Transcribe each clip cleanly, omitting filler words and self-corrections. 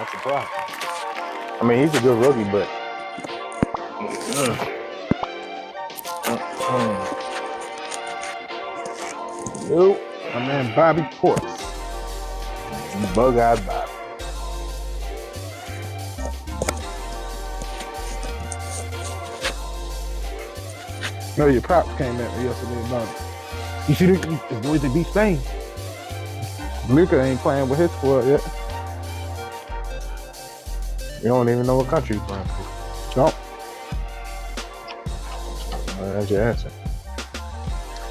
I'm surprised. I mean, he's a good rookie, but Nope. My man Bobby Portis. bug-eyed Bobby. No, your pops came at me yesterday about it. You see the boys that beat Spain. Luka ain't playing with his squad yet. You don't even know what country he's playing for. No. That's your answer.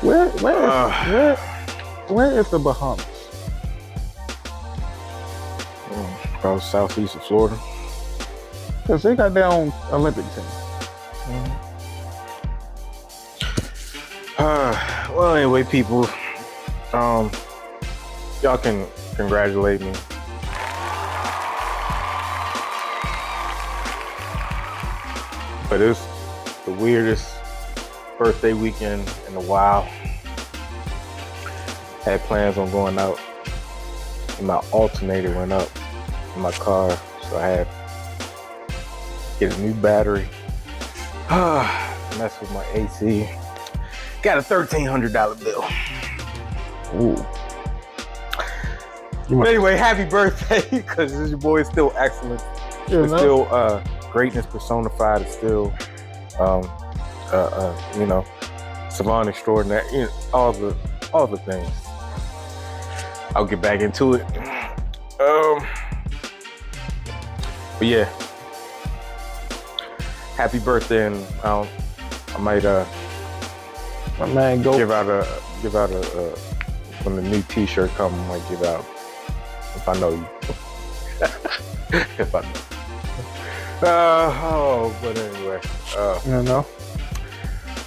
Where is the Bahamas? Probably southeast of Florida. Because they got their own Olympic team. Well, anyway, people, y'all can congratulate me. But it's the weirdest birthday weekend in a while. Had plans on going out, and my alternator went up in my car, so I had to get a new battery. Mess with my AC. Got a $1,300 bill. Ooh. But anyway, happy birthday, because your boy is still excellent. It's still greatness personified. It's still, savant extraordinary. You know, all the things. I'll get back into it. But yeah, happy birthday, and I might my man go give out a when the new T-shirt comes, I might give out if I know you. If I know. But anyway, you know.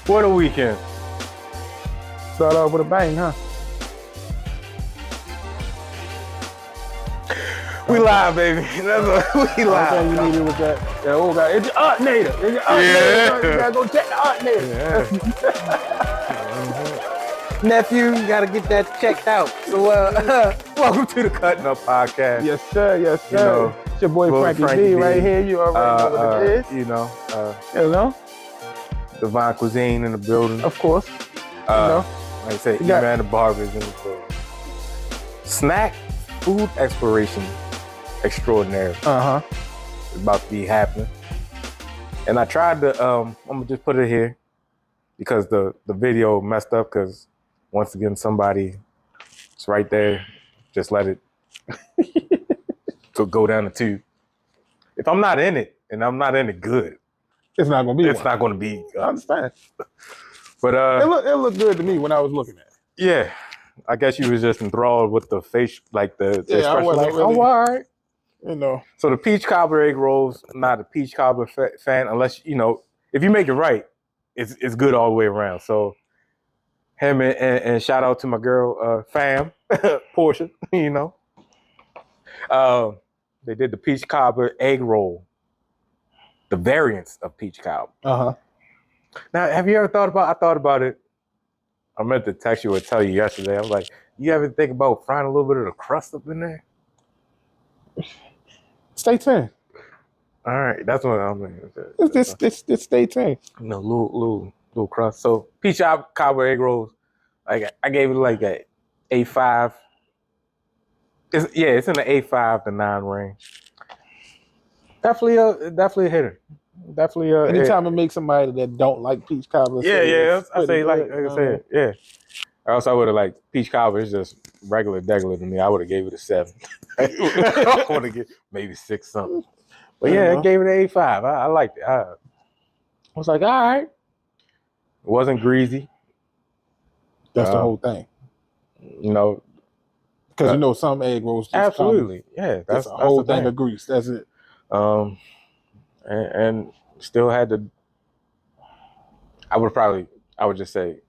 What a weekend! Start off with a bang, huh? We live, baby. That's what we live. All you needed was that old guy. It's your alternator. It's your alternator. You gotta go check the alternator. Nephew, you gotta get that checked out. So, welcome to the Cuttin Up Podcast. Yes, sir. Yes, sir. You know, it's your boy Frankie B right here. You already know what it is. You know, Divine Cuisine in the building. Of course. Like I say, E-Man the Barber is in the building. Snack food exploration extraordinary. It's about to be happening. And I tried to, I'm gonna just put it here because the video messed up because once again, somebody is right there. Just let it go down the tube. If I'm not in it and I'm not in it good, it's not gonna be. It's not gonna be. I understand. But it looked good to me when I was looking at it. Yeah, I guess you was just enthralled with the face, like the expression. I wasn't really, oh, all right. You know. So the peach cobbler egg rolls, not a peach cobbler fan, unless if you make it right, it's good all the way around. So him and shout out to my girl fam Portia. They did the peach cobbler egg roll, the variants of peach cobbler. Now, have you ever thought about? I thought about it. I meant to text you or tell you yesterday. I was like, you ever think about frying a little bit of the crust up in there? Stay tuned. All right, that's what I'm mean. It's stay tuned. Little crust. So peach cobbler egg rolls, like I gave it like a A5. It's in the A5 to 9 range. Definitely a hitter. Definitely anytime I make somebody that don't like peach cobbler. I say like I said, yeah. Or else I would have like peach cobbler is just regular degular to me. I would have gave it a 7. I want to get maybe 6 something. But yeah, I gave it an A5. I liked it. I was like, all right. It wasn't greasy. That's the whole thing. Because some egg rolls just absolutely. That's a whole thing of grease. That's it. And still had to. I would just say,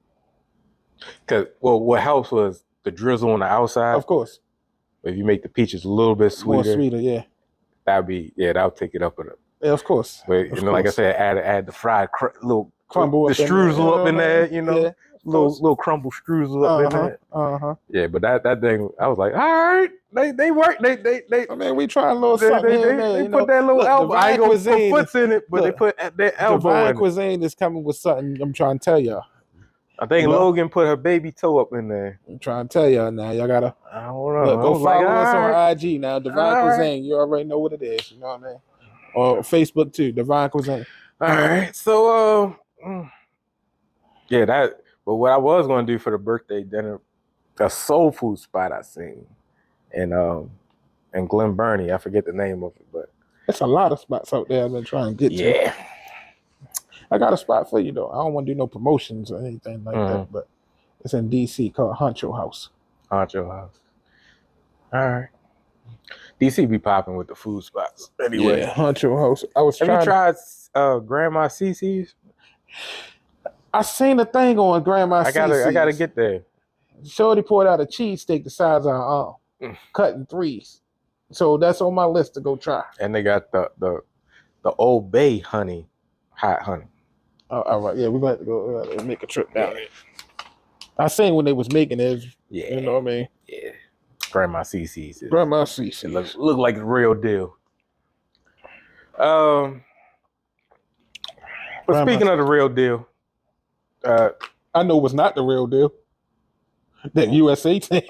because what helps was the drizzle on the outside. Of course. If you make the peaches a little bit sweeter, more sweeter, yeah. That'll take it up a little. Yeah, of course. But like I said, add the fried little crumble, the streusel up in there, Yeah. little crumble screws up in there. Yeah, but that thing, I was like, all right, they work. They. I mean, we try a little something here and there. They put that little elbow. I ain't gonna put foots in it, but they put their elbow in it. Divine Cuisine is coming with something. I'm trying to tell y'all. I think Logan put her baby toe up in there. I'm trying to tell y'all now. Y'all gotta. I don't know. Go follow us on IG now. Divine Cuisine. You already know what it is. You know what I mean? Or Facebook too. Divine Cuisine. All right. So yeah, that. But what I was gonna do for the birthday dinner, a soul food spot I seen, in Glen Burnie. I forget the name of it, but there's a lot of spots out there I've been trying to get to. Yeah. I got a spot for you though. I don't want to do no promotions or anything like that, but it's in DC called Honcho House. Honcho House. All right. DC be popping with the food spots. Anyway, yeah, Honcho House. Have you tried Grandma Cece's? I seen a thing on Grandma Cece's. I gotta get there. Shorty poured out a cheesesteak the size of her arm, cut in threes. So that's on my list to go try. And they got the Old Bay honey, hot honey. Oh, all right, yeah, we're going to go make a trip down there. I seen when they was making it. Yeah, you know what I mean. Yeah, Grandma Cece's. Grandma Cece's. It look like the real deal. But speaking of the real deal, I know what's not the real deal. That USA thing.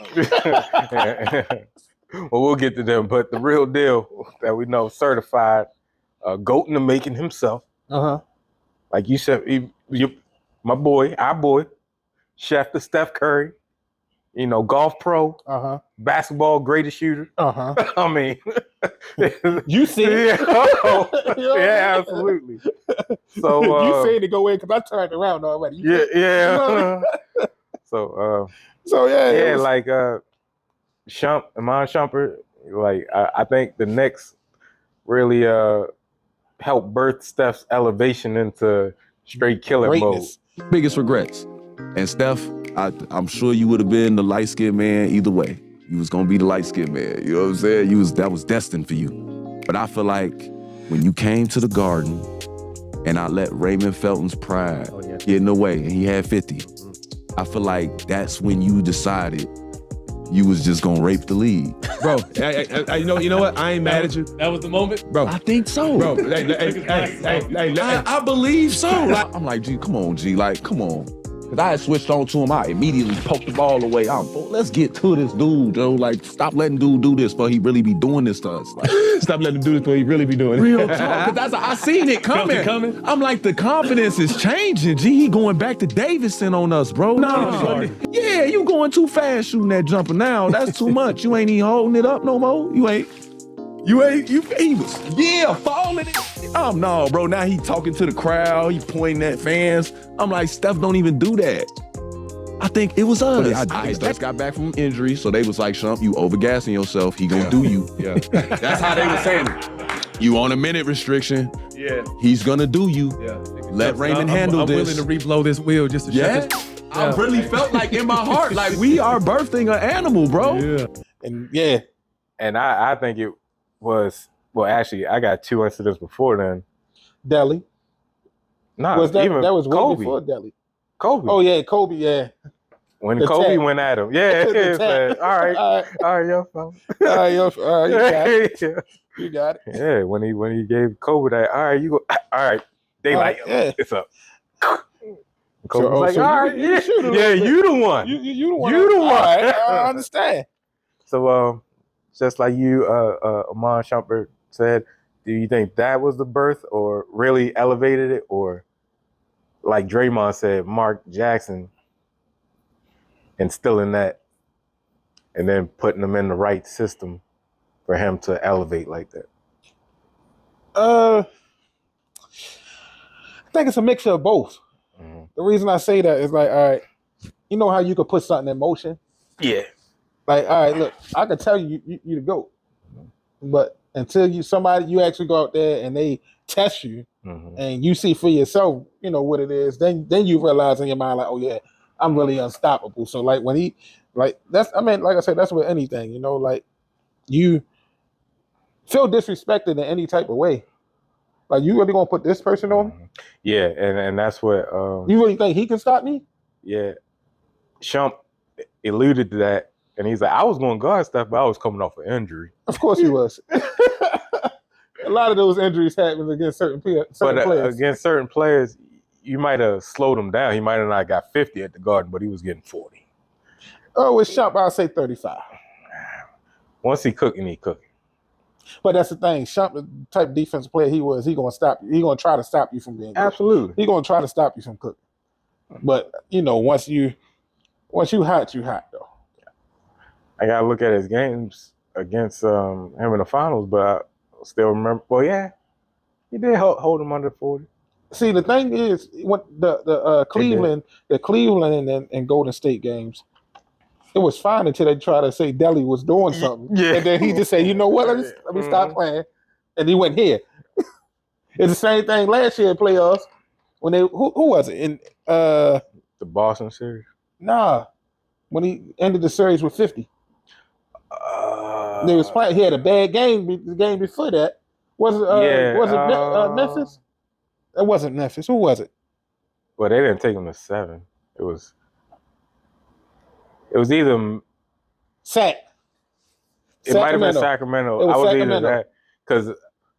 Well, we'll get to them, but the real deal that we know, certified goat in the making himself. Like you said, our boy, chef the Steph Curry, golf pro, basketball greatest shooter. I mean, you see it. Yeah, absolutely. So you saying to go in because I turned around already. Yeah. So yeah, like Iman Shumpert, like I think the Knicks really helped birth Steph's elevation into straight killer greatness mode. Biggest regrets. And Steph, I'm sure you would have been the light-skinned man either way. You was gonna be the light-skinned man. You know what I'm saying? That was destined for you. But I feel like when you came to the Garden and I let Raymond Felton's pride get in the way and he had 50, I feel like that's when you decided you was just gonna rape the league. Bro, you know what? I ain't mad at you. That was the moment? Bro, I think so. Bro, I believe so. I'm like, G, come on, G, like, come on. Cause I had switched on to him, I immediately poked the ball away. Let's get to this dude, Joe. Like, stop letting dude do this before he really be doing this to us. Like, stop letting him do this before he really be doing it. Real talk, cause I seen it coming. I'm like, the confidence is changing. G, he going back to Davidson on us, bro. No. Yeah, you going too fast shooting that jumper now. That's too much. You ain't even holding it up no more. He was falling. No, bro. Now he talking to the crowd. He pointing at fans. I'm like, Steph don't even do that. I think it was us. I just got back from injury, so they was like, Shump, you overgassing yourself. He gonna do you. Yeah. That's how they were saying it. You on a minute restriction. Yeah. He's gonna do you. Yeah. Let Raymond handle this. I'm willing to reblow this wheel just to shut this. I really felt like in my heart, like we are birthing an animal, bro. Yeah. And I think it was, well, actually, I got 2 incidents before then. Delhi. Nah, even that was way Kobe. before Delhi. Kobe. Oh yeah, Kobe. Yeah. When The Kobe tag. went at him. Yeah. All right, yo, All right, you got it. Yeah. You got it. Yeah, when he gave Kobe that, all right, you go, all right, daylight, it's up. Kobe was like, all right, you the one. You the one. You the one. All right, I understand. So, just like you, Iman Shumpert said, do you think that was the birth or really elevated it? Or like Draymond said, Mark Jackson instilling that and then putting him in the right system for him to elevate like that? I think it's a mixture of both. Mm-hmm. The reason I say that is like, all right, you know how you could put something in motion? Yeah. Like, all right, look, I can tell you the GOAT, but until you actually go out there and they test you and you see for yourself, you know what it is, then you realize in your mind, like, oh yeah, I'm really unstoppable. So like when like I said, that's with anything, you know, like you feel disrespected in any type of way. Like, you really gonna put this person on? Yeah, and that's what you really think he can stop me? Yeah, Shump alluded to that, and he's like, I was going to guard Steph, but I was coming off an injury. Of course he was. A lot of those injuries happen against certain players. Against certain players, you might have slowed him down. He might have not got 50 at the Garden, but he was getting 40. Oh, with Shump, I'll say 35. Once he cooking, he cooking. But that's the thing. Shump, the type of defensive player he was, he gonna stop you. He gonna try to stop you from being good. Absolutely. He gonna try to stop you from cooking. But once you hot, you hot though. I gotta look at his games against him in the finals, but I still remember. Well, yeah, he did hold him under 40. See, the thing is, when the Cleveland and Golden State games, it was fine until they tried to say Delly was doing something. Yeah. And then he just said, you know what, let me stop playing. And he went here. It's the same thing last year in playoffs when they who was it? In the Boston series? Nah. When he ended the series with 50. They was playing, he had a bad game the game before that. Was it Memphis? It wasn't Memphis. Who was it? Well, they didn't take him to 7. It was either It might have been Sacramento. It was I was Sacramento. either that because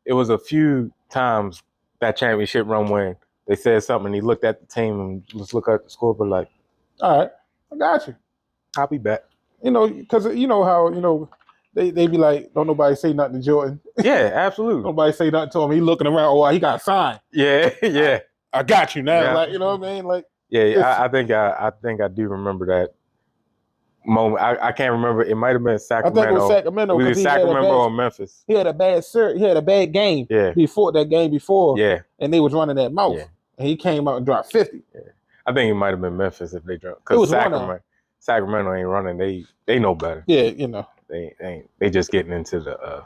it was a few times that championship run when they said something and he looked at the team and just look at the scoreboard like, all right, I got you. I'll be back. Because you know how they be like, don't nobody say nothing to Jordan. Yeah, absolutely. Nobody say nothing to him. He looking around. Oh, he got signed. Yeah, yeah. I got you now. Yeah. Like, you know what I mean? Like, yeah. I think I do remember that moment. I can't remember. It might have been Sacramento. I think it was Sacramento. Either Sacramento or Memphis. He had a bad He had a bad game. Yeah. Before that game before. Yeah. And they was running that mouth. Yeah. And he came out and dropped 50. Yeah. I think it might have been Memphis if they dropped. It was Because Sacramento ain't running. They know better. Yeah, They just getting into the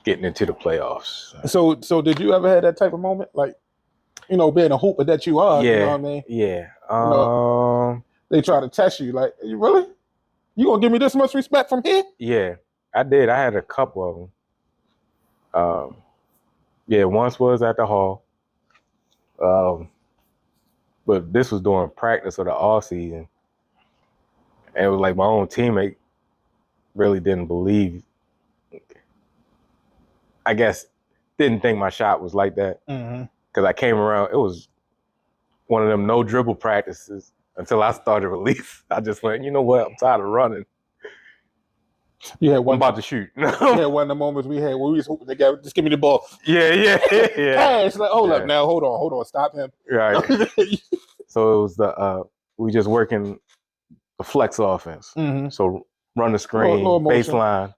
playoffs. So did you ever have that type of moment? Like, being a hooper that you are, Yeah. you know what I mean? Yeah. They try to test you, like, you really? You gonna give me this much respect from here? Yeah, I did. I had a couple of them. Yeah, once was at the hall. But this was during practice of the off season. And it was like my own teammate really didn't believe, I guess, didn't think my shot was like that. Because I came around, it was one of them no dribble practices until I started release. I just went, you know what, I'm tired of running. You had one. I'm about to shoot. You had one of the moments we had where we was hooping together. Just give me the ball. Yeah. Pass. Like, hold up now. Hold on. Stop him. Right. So it was we just working the flex offense. So run the screen, baseline,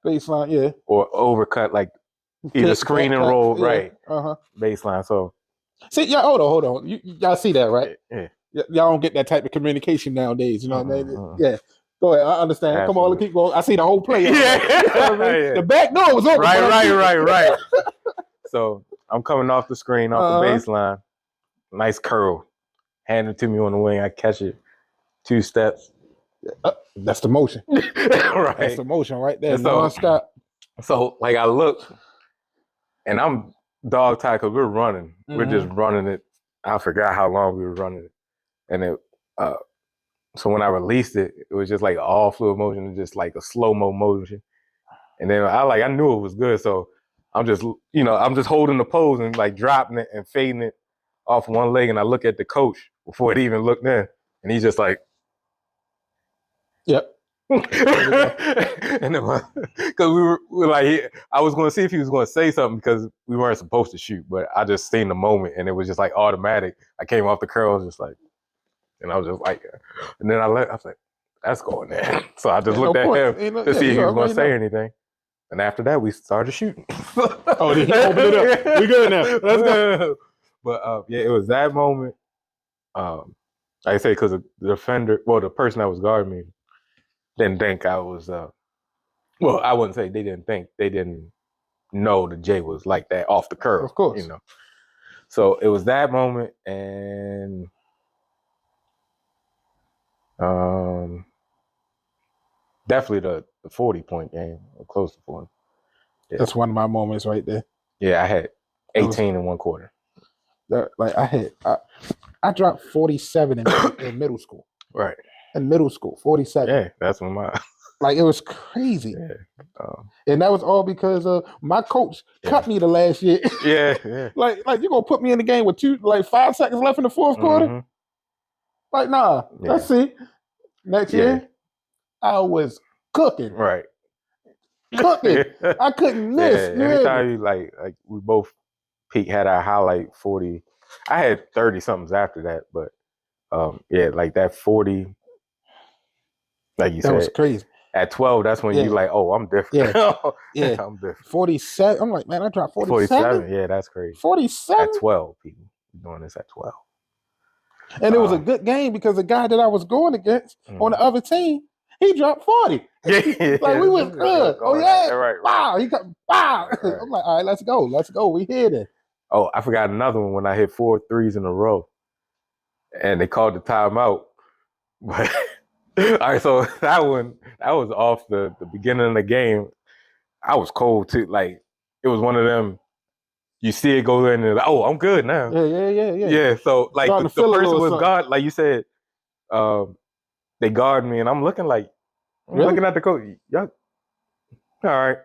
yeah, or overcut, like either screen and roll, right? Baseline. So see, yeah, hold on. Y'all see that, right? Yeah. Y'all don't get that type of communication nowadays. You know what I mean? Yeah. Go ahead. I understand. Absolutely. Come on, keep going. I see the whole play. Yeah. You know what I mean? Yeah. The back door was open. Right. So I'm coming off the screen, off the baseline. Nice curl. Hand it to me on the wing. I catch it. 2 steps. That's the motion. Right. That's the motion right there. Non-stop. So like I look, and I'm dog tired because we're running. We're just running it. I forgot how long we were running it. And it so when I released it, it was just like all fluid motion, just like a slow-mo motion. And then I knew it was good. So I'm just holding the pose and like dropping it and fading it off one leg. And I look at the coach before it even looked in. And he's just like, yep. And then because we were like, I was going to see if he was going to say something because we weren't supposed to shoot, but I just seen the moment and it was just like automatic. I came off the curl, just like, and I was just like, and then I was like, that's going there. So I just looked at him to see if he was going to say anything. And after that, we started shooting. Oh, he opened it up. We good now. Let's go. But yeah, it was that moment. Like I say, because the defender, the person that was guarding me, didn't think I was. Well, I wouldn't say they didn't think. They didn't know the J was like that off the curve. Of course, So it was that moment, and definitely the 40-point game, or close to 40. Yeah. That's one of my moments right there. Yeah, I had 18 in one quarter. Like I dropped 47 in middle school. Right. in middle school, 47. Yeah, that's when my like it was crazy. Yeah. And that was all because my coach cut me the last year. Yeah. like you're gonna put me in the game with 5 seconds left in the fourth quarter? Like, nah, let's see. Next year, I was cooking. Right. Cooking. I couldn't miss. Yeah. Anytime you like we both had our highlight 40. I had 30 somethings after that, but like that 40, like you said, that was crazy. At 12, that's when you like, oh, I'm different. Yeah. I'm different. 47. I'm like, man, I dropped 47. Yeah, that's crazy. 47 at 12. People doing this at 12. And it was a good game because the guy that I was going against on the other team, he dropped 40. Yeah. Like we was good. Oh yeah. Right. Wow. He got wow. Right. I'm like, all right, let's go. We here then. Oh, I forgot another one when I hit 4 threes in a row. And they called the timeout. But all right, so that was off the beginning of the game. I was cold too. Like it was one of them. You see it go in and like, oh, I'm good now. Yeah. Yeah. So like the person was guard, like you said, they guard me, and I'm looking like looking at the coach. All right.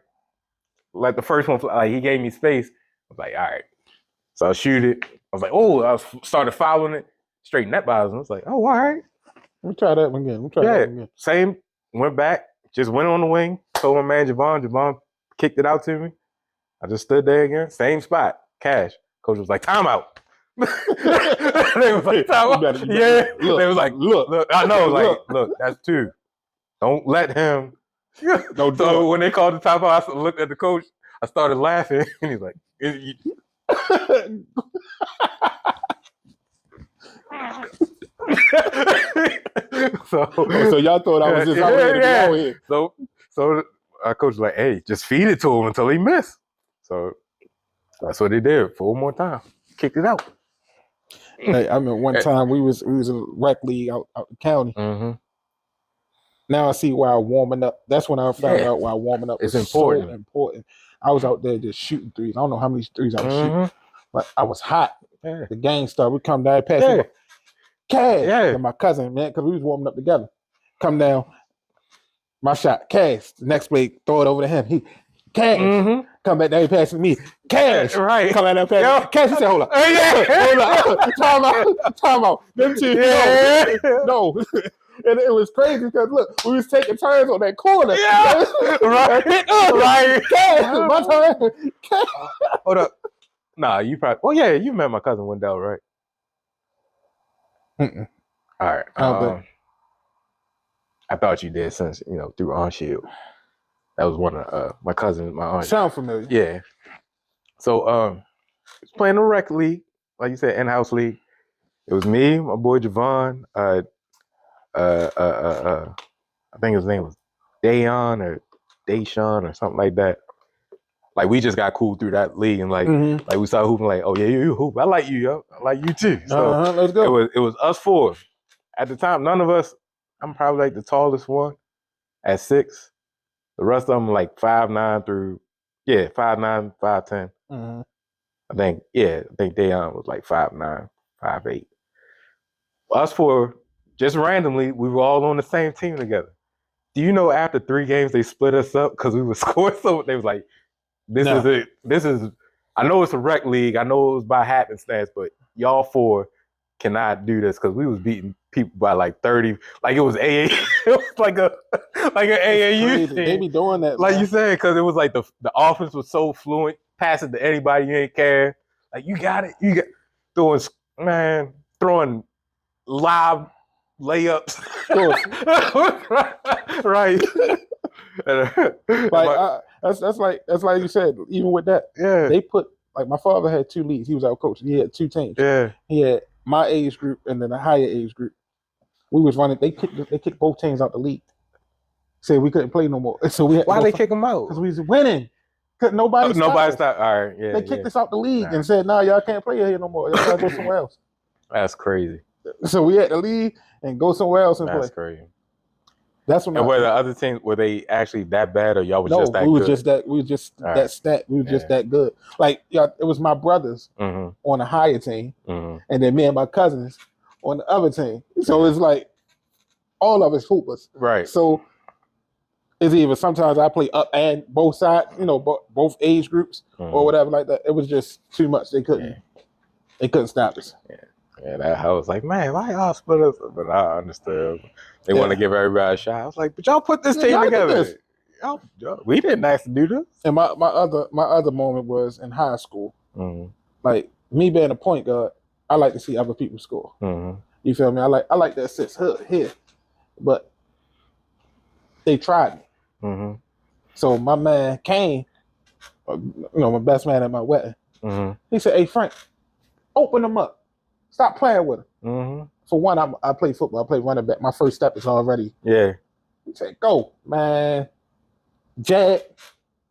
Like the first one, like he gave me space. I was like, all right. So I shoot it. I was like, oh, I started fouling it. Straight net bouncing. I was like, oh, all right. We'll try that one again. Same. Went back. Just went on the wing. Told my man Javon. Javon kicked it out to me. I just stood there again. Same spot. Cash. Coach was like, timeout. They was like, timeout. They was like, look. I know. Like, look, that's 2. Don't let him. So when they called the timeout, I looked at the coach. I started laughing. And he's like, so y'all thought I was just out here. So our coach was like, hey, just feed it to him until he missed. So that's what he did 4 more times. Kicked it out. Hey, I mean, one time we was in a rec league out the county. Mm-hmm. Now I see why warming up. That's when I found out why warming up is important. So important. I was out there just shooting threes. I don't know how many threes I was shooting, but I was hot. Yeah. The game started. We come down, pass it. Cash. And my cousin, man, because we was warming up together. Come down. My shot. Cash. The next play, throw it over to him. He Cash. Mm-hmm. Come back down, he passing me. Cash. Right. Come back down, passing me. Cash. He said, hold up. Hold up. Time out. Them two. No. And it was crazy because look, we was taking turns on that corner. Yeah. Right. Cash. My turn. Cash. Hold up. Nah, you probably. Oh yeah, you met my cousin Wendell, right? Mm-mm. All right. I thought you did since through On Shield. That was one of my cousins, my aunt. Sound familiar? Yeah. So was playing the rec league, like you said, in-house league. It was me, my boy Javon. I think his name was Dayon or Deshaun or something like that. Like we just got cool through that league and like we started hooping like, oh yeah, you hoop. I like you, yo. I like you too. So let's go. It was us 4. At the time, none of us, I'm probably like the tallest one at 6. The rest of them like 5'9" through 5'9", 5'10". Mm-hmm. I think Dayon was like 5'9", 5'8". Us 4, just randomly, we were all on the same team together. Do you know after 3 games they split us up because we were scoring so they was like, This is it. This is. I know it's a rec league. I know it was by happenstance, but y'all 4 cannot do this because we was beating people by like 30. Like it was AA. It was like an AAU team. They be doing that, like you said, because it was like the offense was so fluent, passing to anybody you ain't care. Like you got it. You got throwing live layups. Right. That's like you said. Even with that, they put like my father had 2 leagues. He was our coach. He had 2 teams. Yeah, he had my age group and then a higher age group. We was running. They kicked both teams out the league. Said we couldn't play no more. So we had why they kick them out? Because we was winning. Couldn't nobody stop. All right, yeah. They kicked us out the league and said, "No, y'all can't play here no more. Y'all gotta go somewhere else." That's crazy. So we had to leave and go somewhere else and play. That's crazy. That's when. And were the other teams, were they actually that bad, or y'all was just that good? No, we was just that stat. We were just that good. Like it was my brothers on a higher team, and then me and my cousins on the other team. So it's like all of us hoopers. Right. So it's either sometimes I play up and both sides, both age groups or whatever like that. It was just too much. They couldn't stop us. Yeah, I was like, man, why y'all split us? But I understood. They want to give everybody a shot. I was like, but y'all put this team together. We didn't ask to do this. And my other moment was in high school. Like me being a point guard, I like to see other people score. You feel me? I like to assist here, but they tried me. So my man Kane, my best man at my wedding, he said, "Hey Frank, open them up. Stop playing with them." For one, I play football. I play running back. My first step is already. Yeah. He said, "Go, man. Jag,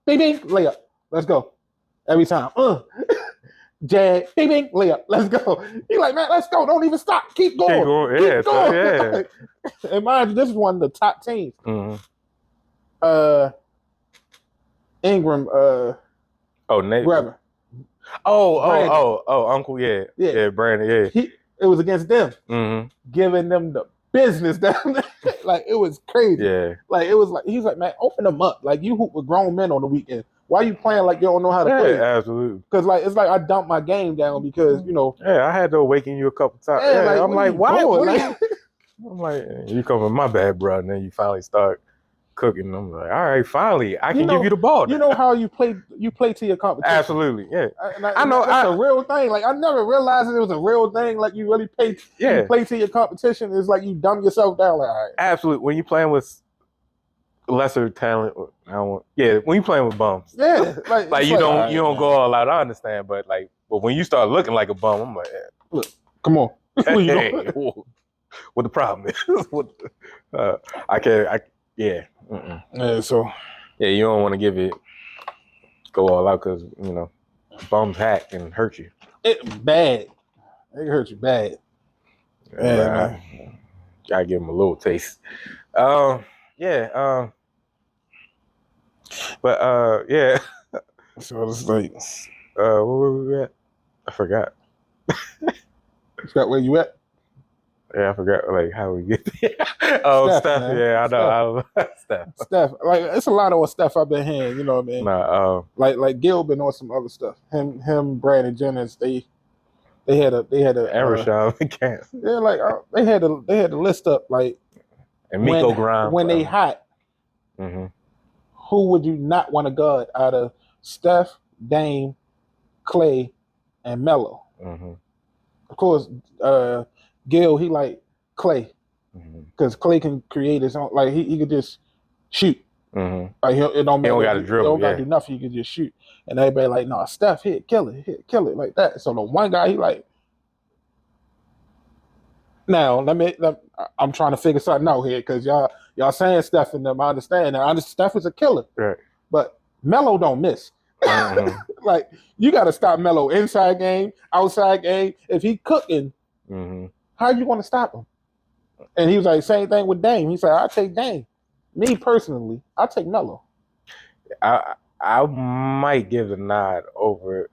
bing, bing, layup. Let's go." Every time. Jag, bing, bing, layup. Let's go. He like, man, let's go. Don't even stop. Keep going. Keep going. Yeah. And mind you, this is one of the top teams. Ingram. Nate. Brother. Uncle. Yeah. Brandon. Yeah. It was against them, giving them the business down there. Like it was crazy. Yeah. Like it was like he's like, man, open them up. Like you hoop with grown men on the weekend. Why you playing like you don't know how to play? Absolutely. Because it's like I dumped my game down because Yeah, I had to awaken you a couple times. Yeah, I'm like, why? I'm like, you come with my bad, bro, and then you finally start cooking. I'm like, all right, finally, I can give you the ball. You know how you play to your competition. Absolutely, yeah. I know it's a real thing. Like I never realized it was a real thing. Like you really play to your competition. It's like you dumb yourself down. Like, all right. Absolutely. When you playing with lesser talent, when you playing with bums, like you don't go all out. I understand, but when you start looking like a bum, I'm like, look, come on. What the problem is? So you don't want to go all out because bums hack and hurt you. It bad. It hurt you bad. Gotta give them a little taste. So it's like, where were we at? I forgot. Forgot where you at? Yeah, I forgot how we get there. Steph. Yeah, I know. Steph. Like it's a lot of Steph I've been hearing. You know what I mean? Like Gil been on some other stuff. Him, Brandon Jennings. They had a. And Rashad Camp. Yeah, they had a list up and Miko Grimes when they hot. Who would you not want to guard out of Steph, Dame, Clay, and Melo? Of course, Gil, he like Clay because Clay can create his own. Like he could just shoot. Like it don't matter. He don't got to dribble. He don't got to do nothing. He can just shoot. And everybody like, no, Steph, kill it like that. So the one guy, he like. Now I'm trying to figure something out here because y'all saying Steph and them. I understand now. Steph is a killer, right? But Melo don't miss. Like you got to stop Melo inside game, outside game. If he cooking. How you want to stop him? And he was like, same thing with Dame. He said, I'll take Dame. Me personally, I'll take Melo. I might give the nod over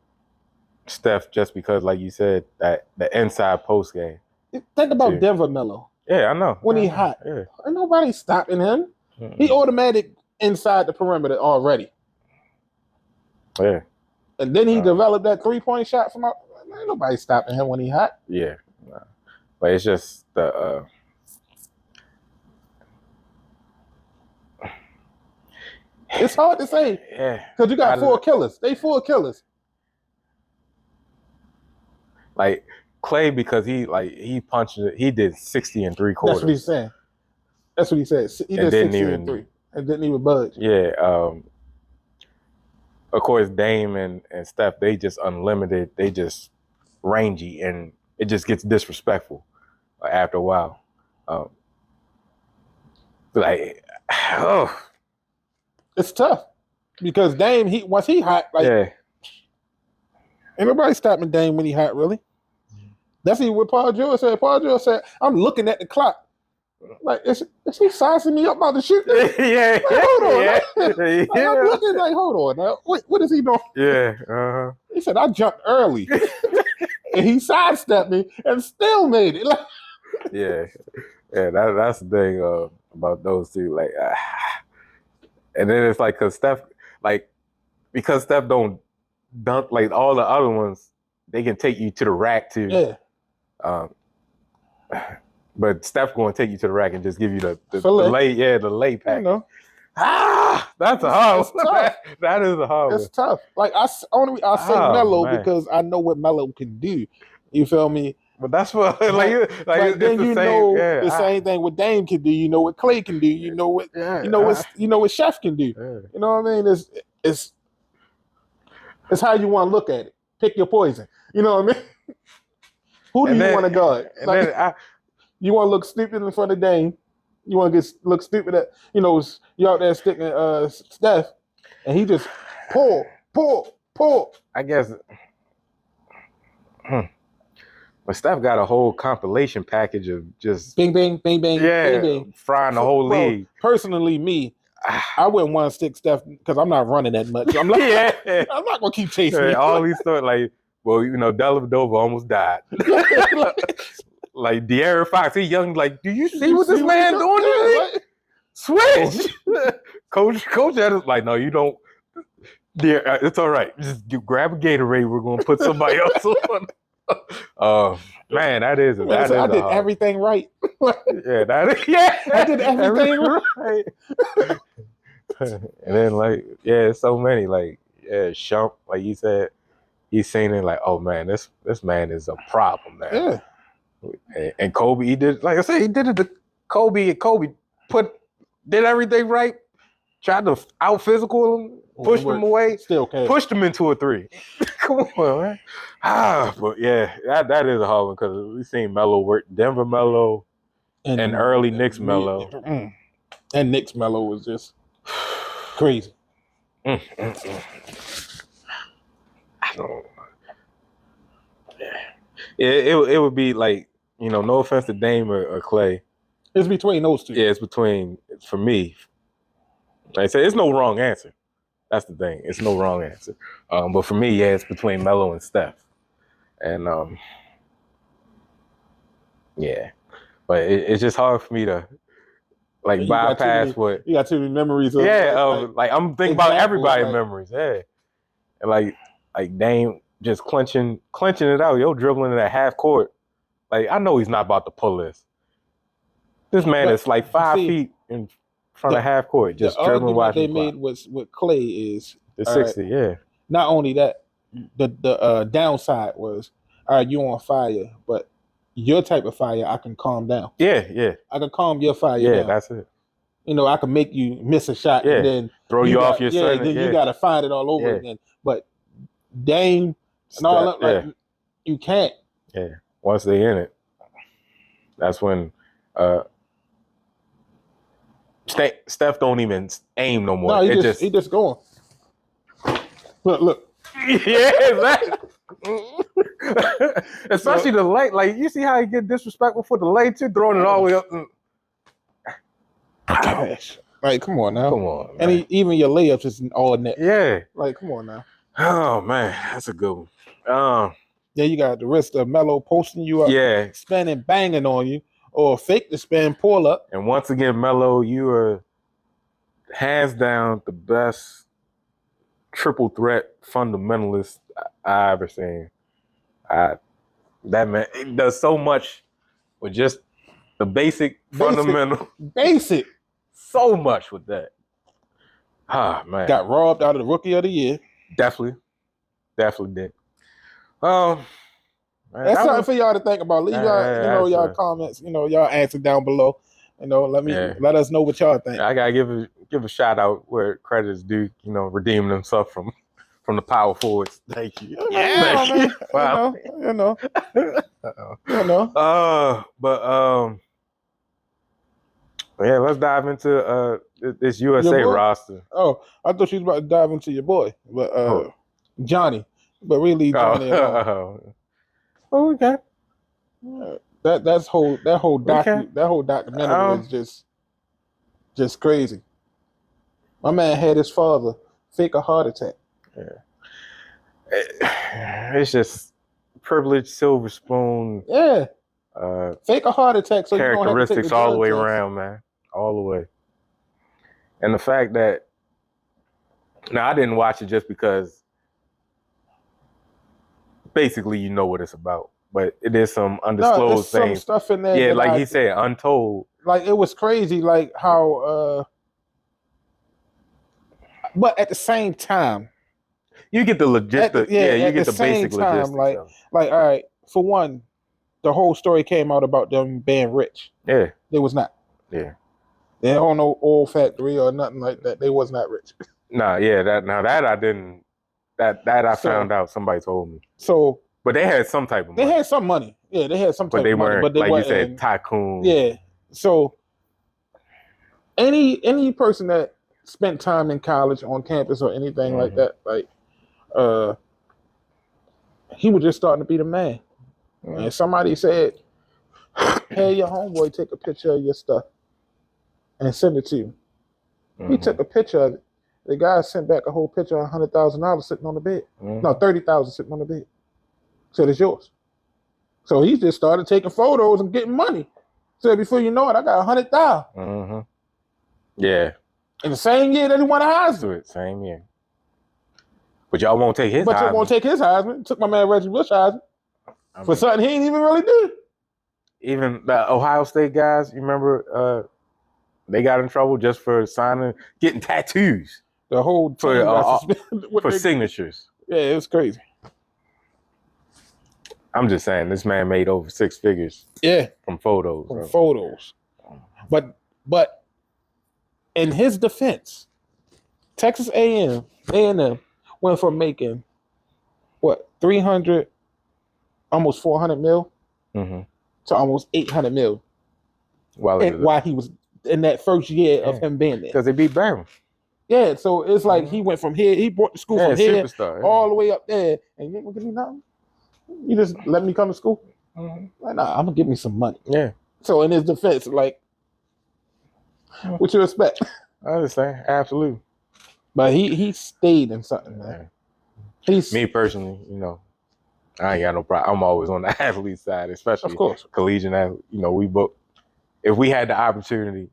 Steph just because, like you said, that the inside post game. Think about Denver Melo. Yeah, I know. When he hot. Yeah. Ain't nobody stopping him. He automatic inside the perimeter already. Yeah. And then he developed that 3-point shot from out. Ain't nobody stopping him when he hot. Yeah. But it's just the it's hard to say. Yeah. Because you got 4 killers. They 4 killers. Like Clay, because he punched it, he did 60 in 3 quarters. That's what he's saying. That's what he said. He did 60 in 3. And didn't even budge. Yeah. Of course, Dame and Steph, they just unlimited. They just rangy, and it just gets disrespectful after a while. It's tough because Dame, once he hot, ain't nobody stopping Dame when he hot, really. That's even what Paul George said. Paul George said, I'm looking at the clock. Like, is he sizing me up about to shoot? Yeah. Hold on. I'm looking hold on now. What is he doing? Yeah. He said, I jumped early. And he sidestepped me and still made it. Yeah. Yeah, that's the thing about those two. Like, and then it's like, because Steph don't dunk like all the other ones, they can take you to the rack too. Yeah. But Steph going to take you to the rack and just give you the lay, the lay pack. You know. That's a hard one. That is a hard one. It's tough. Like I say Melo because I know what Melo can do. You feel me? But that's what then the same thing what Dame can do. You know what Clay can do. You know what what Chef can do. Yeah. You know what I mean? It's how you want to look at it. Pick your poison. You know what I mean? Who do you want to guard? You want to look stupid in front of Dame. You want to look stupid at, you out there sticking Steph, and he just pull. I guess. But Steph got a whole compilation package of just bing, bing, bing, bing, bing, bing. Frying the whole league. Personally, me, I wouldn't want to stick Steph because I'm not running that much. I'm like, I'm not gonna keep chasing all these stories. Like, well, Dellavedova almost died. Like De'Aaron Fox, he young. Like, do you see what this man doing? Switch. Coach had us like, no, you don't. Dear, it's all right. Just grab a Gatorade. We're gonna put somebody else on. Man, I did everything right. I did everything right. And then it's so many Shump, like you said, he's seen it like, oh man, this man is a problem, man. Yeah. And Kobe, he did, like I said, he did it to Kobe, and Kobe did everything right, tried to out physical him, pushed him away, pushed him into a three. Come on, man. But yeah, that is a hard one because we've seen Melo work, Denver Melo, and early Knicks Melo. And Knicks Melo was just crazy. I don't. It would be like, no offense to Dame or Clay. It's between those two. Yeah, for me. Like I said, it's no wrong answer. That's the thing. It's no wrong answer. But for me, it's between Melo and Steph. And but it's just hard for me to bypass what you got too many memories of. I'm thinking about everybody's memories. Yeah, and like Dame just clenching it out, dribbling it at half court. Like, I know he's not about to pull this. This man is like 5 feet in front of half court, just dribbling. What they made with Clay is the 60. Not only that, the downside was, all right, you on fire, but your type of fire, I can calm down. Yeah. I can calm your fire down. Yeah, that's it. I can make you miss a shot and then throw you off your center. Then you got to find it all over again. But Dame and all that, you can't. Yeah, once they in it, that's when Steph don't even aim no more. No, he just going. Look. Yeah, exactly. Especially the late, like you see how he get disrespectful for the late too, throwing it all the way up. Gosh, like come on now, come on, man. And even your layups is all net. Yeah, like come on now. Oh man, that's a good one. Yeah, you got the rest of Melo posting you up, spinning, banging on you, or fake the spin, pull up. And once again, Melo, you are hands down the best triple threat fundamentalist I ever seen. That man, it does so much with just the basic fundamental. Basic. So much with that. Man. Got robbed out of the Rookie of the Year. Definitely did. That's something for y'all to think about. Leave y'all comments, y'all answer down below. Let us know what y'all think. I gotta give a shout out where credit is due, redeeming himself from the power forwards. Thank you. Yeah, man. Wow. Let's dive into this USA roster. Oh, I thought you was about to dive into your boy, but Johnny. But really, Johnny. Okay. That whole documentary is just crazy. My man had his father fake a heart attack. Yeah. It's just privileged silver spoon. Yeah. Fake a heart attack so you don't have to take characteristics the all the way drug test. around, man. All the way. And the fact that, now I didn't watch it just because basically you know what it's about, but it is some undisclosed things. Some stuff in there. Yeah, like he said, untold. Like it was crazy, like how. But at the same time, you get the logistics. You get the basic logistics. Like all right, for one, the whole story came out about them being rich. Yeah, they was not. Yeah, they don't own no oil factory or nothing like that. They was not rich. Nah, yeah, that I didn't. That I found out. Somebody told me. So, but they had some type of money. They had some money. Yeah, they had some type of money. But they weren't, like you said, tycoon. Yeah. So, any person that spent time in college on campus or anything like that, like, he was just starting to be the man. And somebody said, "Hey, your homeboy, take a picture of your stuff and send it to you." He took a picture of it. The guy sent back a whole picture of $100,000 sitting on the bed. No, $30,000 sitting on the bed. Said it's yours. So he just started taking photos and getting money. So before you know it, I got $100,000. Yeah. In the same year that he won a Heisman. Same year. But y'all won't take his Heisman. But y'all won't take his Heisman. Took my man Reggie Bush Heisman. For something he ain't even really do. Even the Ohio State guys, you remember, they got in trouble just for getting tattoos. The whole for signatures. Yeah, it was crazy. I'm just saying, this man made over 6 figures. Yeah, from photos. Photos. But in his defense, Texas A&M went from making what 300, almost 400 mil, to almost 800 mil. While he was in that first year of him being there, because they beat Barron. Yeah, so it's like he went from here, he brought the school from here all the way up there, and you ain't gonna give me nothing. You just let me come to school. Like, nah, I'm gonna give me some money. Yeah. So in his defense, like, what you expect? I understand, absolutely. But he stayed in something, man. Me personally, I ain't got no problem. I'm always on the athlete side, especially of course collegiate athlete. We both. If we had the opportunity,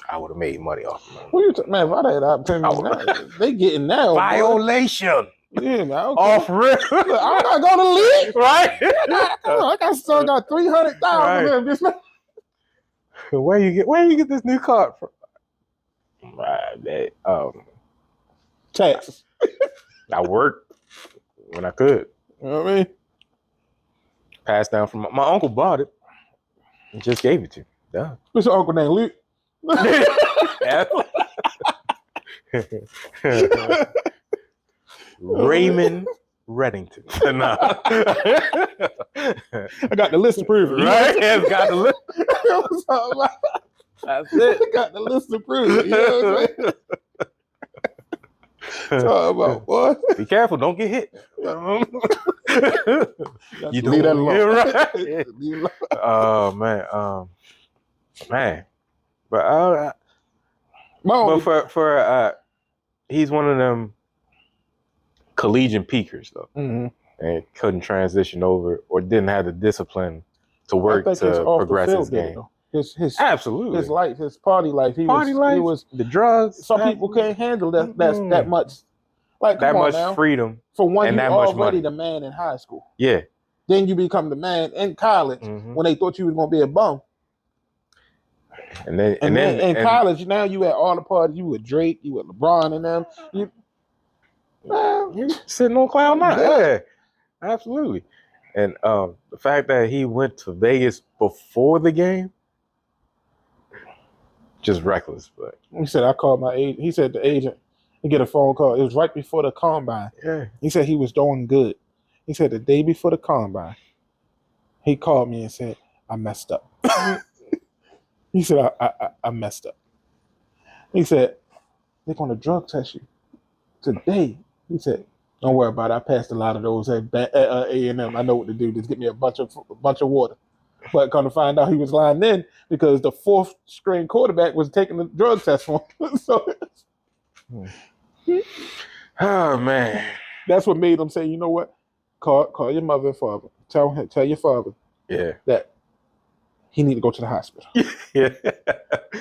I would have made money off of it. What you man, if I had the opportunity, they getting now. Violation. Boy. Yeah, man. Okay. Off rip. I'm not going to league. Right. I still got 300,000 this man. Where you get this new card from? Taxes. I worked when I could. You know what I mean? Passed down from my uncle bought it and just gave it to me. Yeah. What's your uncle name? Luke? Raymond Reddington. Nah. I got the list to prove it. Right? Yeah, got the list. That's it. I got the list to prove it. You know what I'm saying? Talk about what? Be careful, don't get hit. You leave that alone. Right. Oh man. But for he's one of them collegiate peakers though, and couldn't transition over or didn't have the discipline to work to progress his game. Absolutely, his life, his party life. He was the drugs. Some people can't handle that much. Like that much freedom. For one, and you're that much already money. the man in high school. Yeah. Then you become the man in college when they thought you was gonna be a bum. And then in college, now you at all the parties. You with Drake, you with LeBron and them. You're sitting on cloud nine. Yeah, absolutely. And the fact that he went to Vegas before the game, just reckless. But he said, I called my agent. He said the agent, he get a phone call. It was right before the combine. Yeah. He said he was doing good. He said the day before the combine, he called me and said, I messed up. He said, I messed up. He said, they're going to drug test you today. He said, don't worry about it. I passed a lot of those at A&M. I know what to do. Just get me a bunch of water. But come to find out he was lying then because the 4th string quarterback was taking the drug test for him. Oh, man. That's what made him say, you know what? Call your mother and father. Tell your father that he need to go to the hospital. Yeah.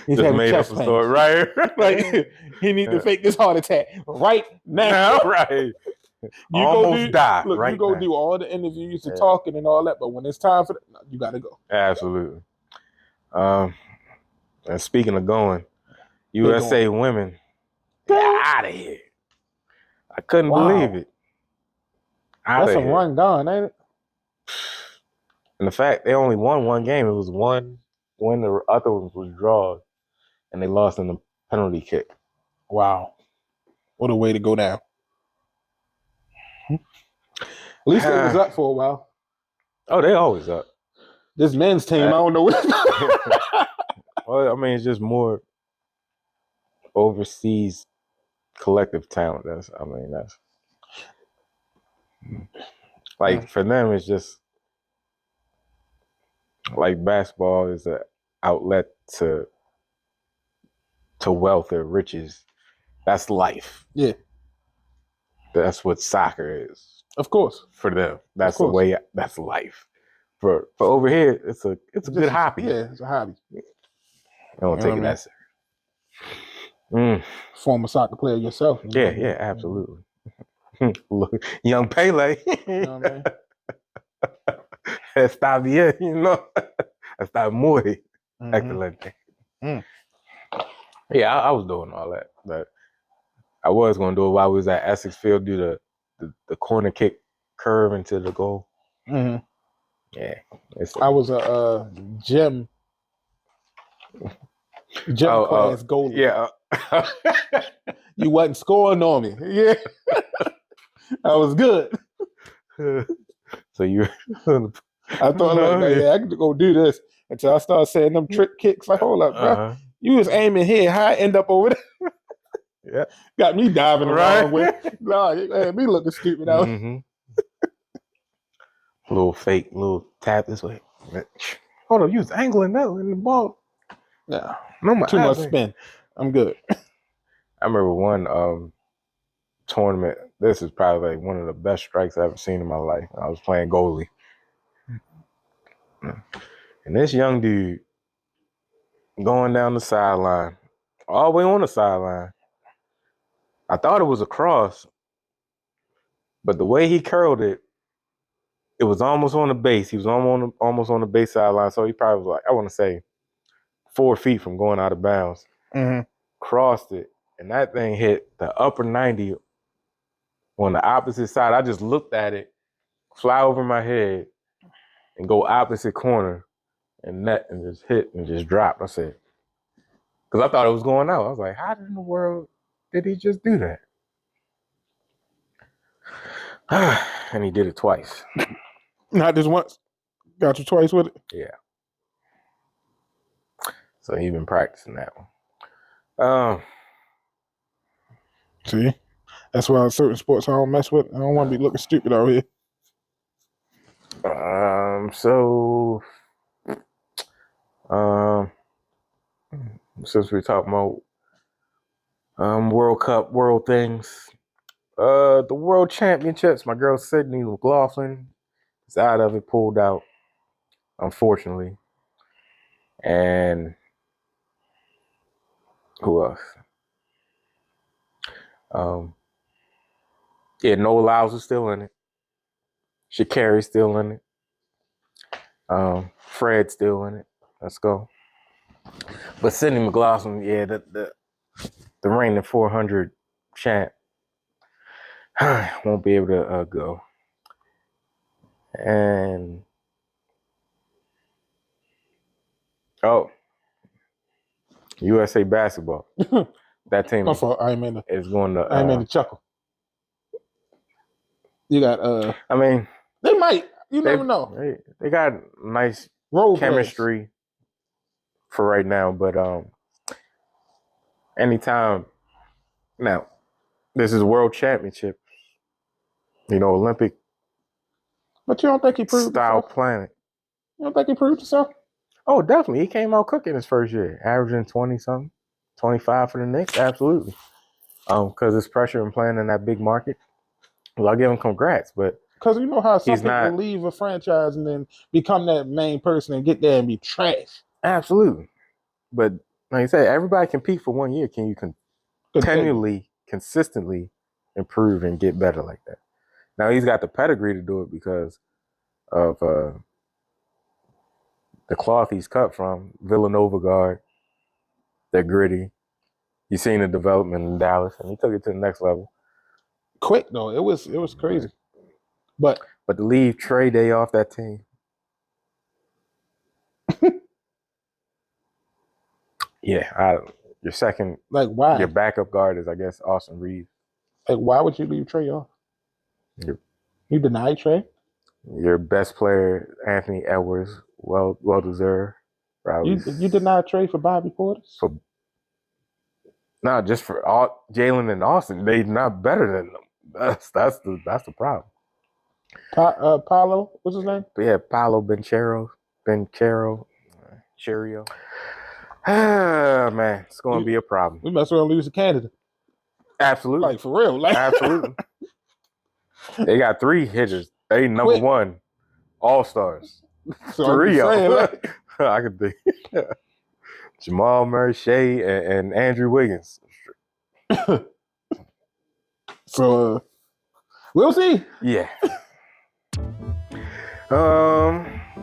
He's Just having made up chest a pains. story, right? Like he need to fake this heart attack right now. Right. You Almost died. Look, right you go now. do all the interviews and talking and all that, but when it's time for that, you got to go. Absolutely. And speaking of going, USA women, get out of here. I couldn't believe it. That's a run gone, ain't it? And the fact they only won one game, it was one when the other one was drawn, and they lost in the penalty kick. Wow. What a way to go down. At least they was up for a while. Oh, they always up. This men's team, I don't know what. Well, I mean, it's just more overseas collective talent. That's like for them, it's just like basketball is an outlet to wealth or riches. That's life. Yeah. That's what soccer is. Of course. For them. That's the way, that's life. For over here, it's a good hobby. Yeah, it's a hobby. I don't take it that serious. Former soccer player yourself. Yeah, absolutely. Look, young Pele. You know what I mean? Está bien, you know. Está muy excelente. Yeah, I was doing all that, but I was going to do it while we was at Essex Field, do the corner kick curve into the goal. Mm-hmm. Yeah. I was a gym class goalie. Yeah. You wasn't scoring on me. Yeah. I was good. So you I thought I could go do this until I started saying them trick kicks. Like, hold up, bro. You was aiming here, how I end up over there? Yeah. Got me diving the wrong way. No, had me looking stupid out. Little fake, little tap this way. Hold up, you was angling that in the ball. Yeah. Too much spin. I'm good. I remember one tournament. This is probably like one of the best strikes I've ever seen in my life. I was playing goalie. And this young dude going down the sideline, all the way on the sideline. I thought it was a cross, but the way he curled it, it was almost on the base. He was almost on the base sideline, so he probably was like, I want to say 4 feet from going out of bounds. Crossed it, and that thing hit the upper 90 on the opposite side. I just looked at it fly over my head and go opposite corner and net and just hit and just dropped. I said, because I thought it was going out. I was like, how in the world did he just do that? And he did it twice. Not just once. Got you twice with it? Yeah. So he's been practicing that one. See? That's why certain sports I don't mess with. I don't want to be looking stupid out here. Since we're talking about World Cup, world things, the World Championships, my girl Sydney McLaughlin is out of it, pulled out, unfortunately. And who else? Noah Lyles is still in it. Sha'Carri's still in it. Fred's still in it. Let's go. But Sydney McLaughlin, the reigning 400 champ, won't be able to go. And USA basketball. That team is going to. I mean to chuckle. You got. I mean, they might. You never know. They got nice role chemistry players for right now, but anytime now, this is World Championship. Olympic. But you don't think he proved style himself? planet. You don't think he proved himself? Oh, definitely. He came out cooking his first year, averaging 20-something, 25 for the Knicks. Absolutely. Because it's pressure and playing in that big market. Well, I'll give him congrats, but Because you know how some He's people not- leave a franchise and then become that main person and get there and be trash. Absolutely. But like I said, everybody compete for 1 year. Can you continually, consistently improve and get better like that? Now he's got the pedigree to do it because of the cloth he's cut from. Villanova guard. They're gritty. You've seen the development in Dallas, and he took it to the next level. Quick though, it was crazy. But to leave Trey Day off that team. Yeah, your second, like why? Your backup guard is, I guess, Austin Reeves. Like why would you leave Trey off? You deny Trey? Your best player, Anthony Edwards, well deserved. You deny Trey for Bobby Portis? Just for Jalen and Austin. They're not better than them. That's the problem. Paolo, what's his name? But yeah, Paolo Cherio. Ah, man, it's going to be a problem. We must well lose to Canada. Absolutely. Like, for real. Like. Absolutely. They got 3 hitters. They number 1 all-stars. So 3 of them. like, I could think. Jamal Murray, Shea, and Andrew Wiggins. So, we'll see. Yeah.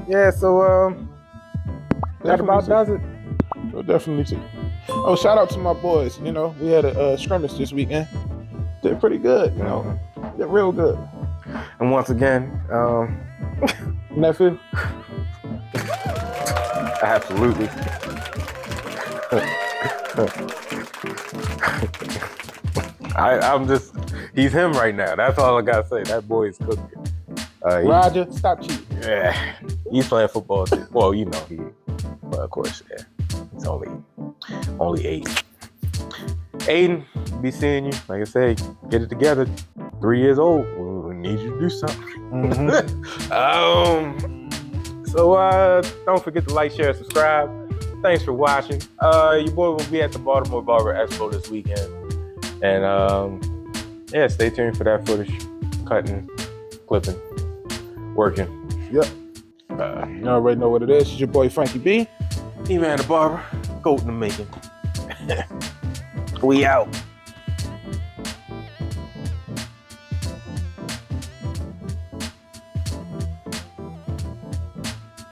Yeah, so that about does it. We'll definitely see. Oh, shout out to my boys. You know, we had a scrimmage this weekend. Did pretty good, you know. Did real good. And once again, nephew. Absolutely. He's him right now. That's all I gotta say. That boy is cooking. Roger, stop cheating. Yeah, he's playing football too. Well, you know, of course, yeah. He's only 8. Aiden, be seeing you. Like I say, get it together. 3 years old. We need you to do something. So don't forget to like, share, subscribe. Thanks for watching. Your boy will be at the Baltimore Barber Expo this weekend. And yeah, stay tuned for that footage. Cutting, clipping, working. Yep. You already know what it is. It's your boy Frankie B. E-Man the Barber, goat in the making. We out.